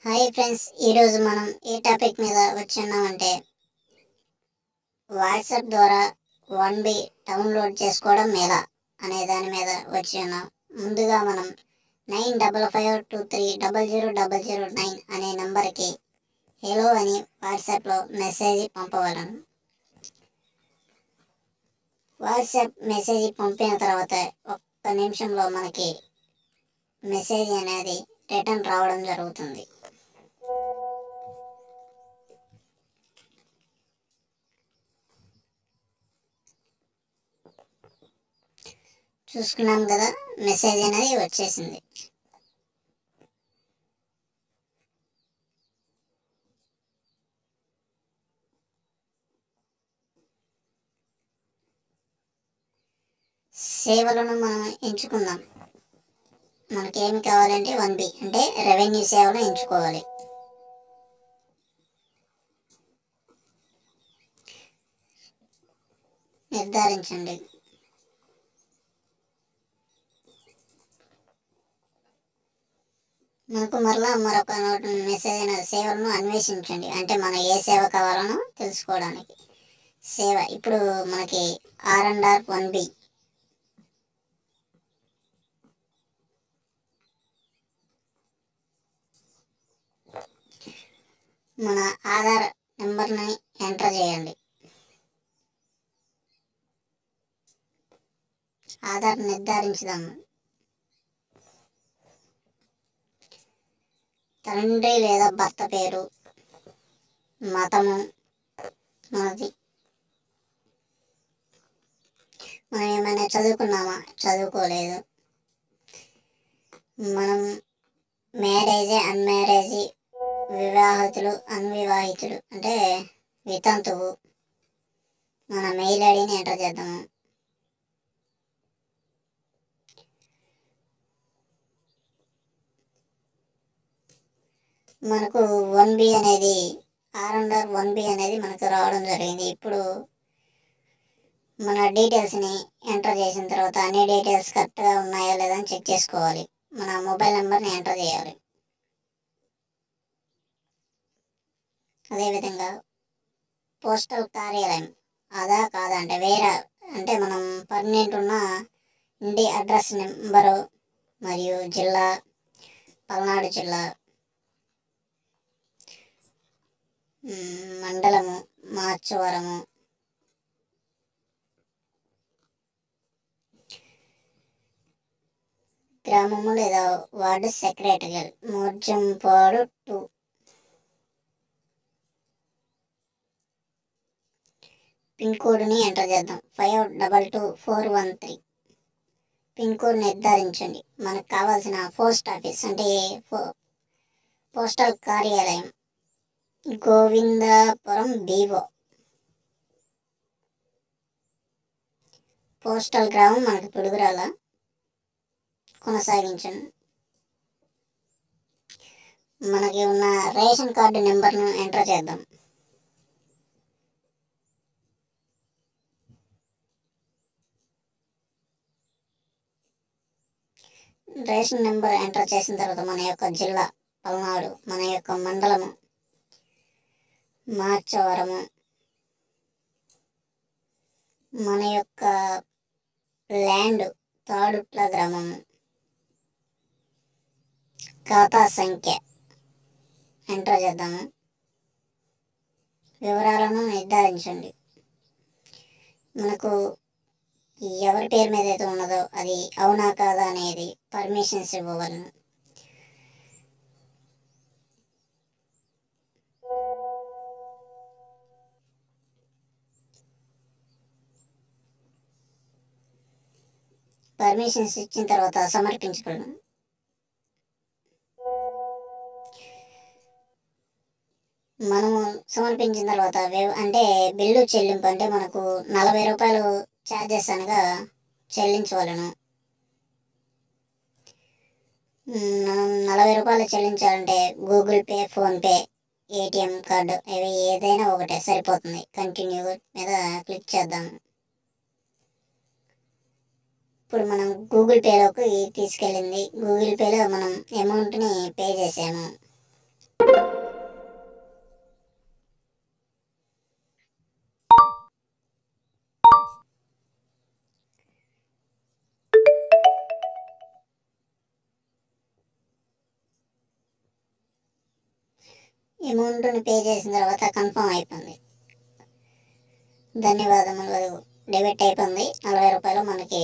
Hi friends, ఈరోజు మనం ఏ topic మీద వచ్చున్నామంటే వాట్సాప్ ద్వారా 1B డౌన్లోడ్ చేసుకోవడం ఎలా అనే దాని మీద వచ్చి ఉన్నాం. ముందుగా మనం 9552300009 అనే నంబర్కి హలో అని వాట్సాప్లో మెసేజ్ పంపవలను. వాట్సాప్ మెసేజ్ పంపిన తర్వాత ఒక్క నిమిషంలో మనకి మెసేజ్ అనేది రిటర్న్ రావడం జరుగుతుంది. చూసుకున్నాం కదా, మెసేజ్ అనేది వచ్చేసింది. సేవలను మనం ఎంచుకుందాం. మనకేమి కావాలంటే 1B అంటే రెవెన్యూ సేవలు ఎంచుకోవాలి. నిర్ధారించండి. మనకు మరొక మెసేజ్ సేవలను అన్వేషించండి అంటే మన ఏ సేవ కావాలనో తెలుసుకోవడానికి. సేవ ఇప్పుడు మనకి R&R1B మన ఆధార్ నెంబర్ని ఎంటర్ చేయండి. ఆధార్ నిర్ధారించుదాము. తండ్రి లేదా భర్త పేరు, మతము మనది, మనం ఏమైనా చదువుకున్నామా, చదువుకోలేదు, మనం మ్యారేజ్ అన్మ్యారేజ్, వివాహితులు అన్వివాహితులు అంటే వితంతువు, మన మెయిల్ ఐడిని ఎంటర్ చేద్దాము. మనకు 1B అనేది R&R1B అనేది మనకు రావడం జరిగింది. ఇప్పుడు మన డీటెయిల్స్ని ఎంటర్ చేసిన తర్వాత అన్ని డీటెయిల్స్ కరెక్ట్గా ఉన్నాయా లేదా అని చెక్ చేసుకోవాలి. మన మొబైల్ నెంబర్ని ఎంటర్ చేయాలి. అదేవిధంగా పోస్టల్ కార్యాలయం అదా కాదా అంటే వేరే అంటే మనం పర్మనెంట్ ఉన్న ఇంటి అడ్రస్ నెంబరు మరియు జిల్లా, పల్నాడు జిల్లా, మండలము మార్చవరము, గ్రామము లేదా వార్డు సెక్రటరీ మోర్జంపాడు 2, పిన్ కోడ్ని ఎంటర్ చేద్దాం 522413. పిన్ కోడ్ నిర్ధారించండి. మనకు కావాల్సిన పోస్ట్ ఆఫీస్ అంటే పోస్టల్ కార్యాలయం గోవిందాపురం BO. పోస్టల్ గ్రామం మనకు పిడుగురాల. కొనసాగించండి. మనకి ఉన్న రేషన్ కార్డు నెంబర్ను ఎంటర్ చేద్దాం. రేషన్ నెంబర్ ఎంటర్ చేసిన తర్వాత మన యొక్క జిల్లా పల్నాడు, మన యొక్క మండలము మార్చవరము, మన యొక్క ల్యాండ్ తాడుట్ల గ్రామము, ఖాతా సంఖ్య ఎంటర్ చేద్దాము. వివరాలను నిర్ధారించండి. మనకు ఎవరి పేరు మీద అయితే ఉన్నదో అది అవునా కాదా అనేది పర్మిషన్స్ ఇవ్వవలను. పర్మిషన్స్ ఇచ్చిన తర్వాత సమర్పించగలను. మనము సమర్పించిన తర్వాత అంటే బిల్లు చెల్లింపు అంటే మనకు 40 రూపాయలు ఛార్జెస్ అనగా చెల్లించవలను. మనం 40 రూపాయలు చెల్లించాలంటే Google pay, PhonePe, ATM card ఇవి ఏదైనా ఒకటే సరిపోతుంది. కంటిన్యూ మీద క్లిక్ చేద్దాం. ఇప్పుడు మనం గూగుల్ పేలోకి తీసుకెళ్ళింది. గూగుల్ పేలో మనం అమౌంట్ని పే చేసాము. అమౌంట్ని పే చేసిన తర్వాత కన్ఫర్మ్ అయిపోయింది. ధన్యవాదములు. డెబిట్ అయిపోయింది 40 రూపాయలు మనకి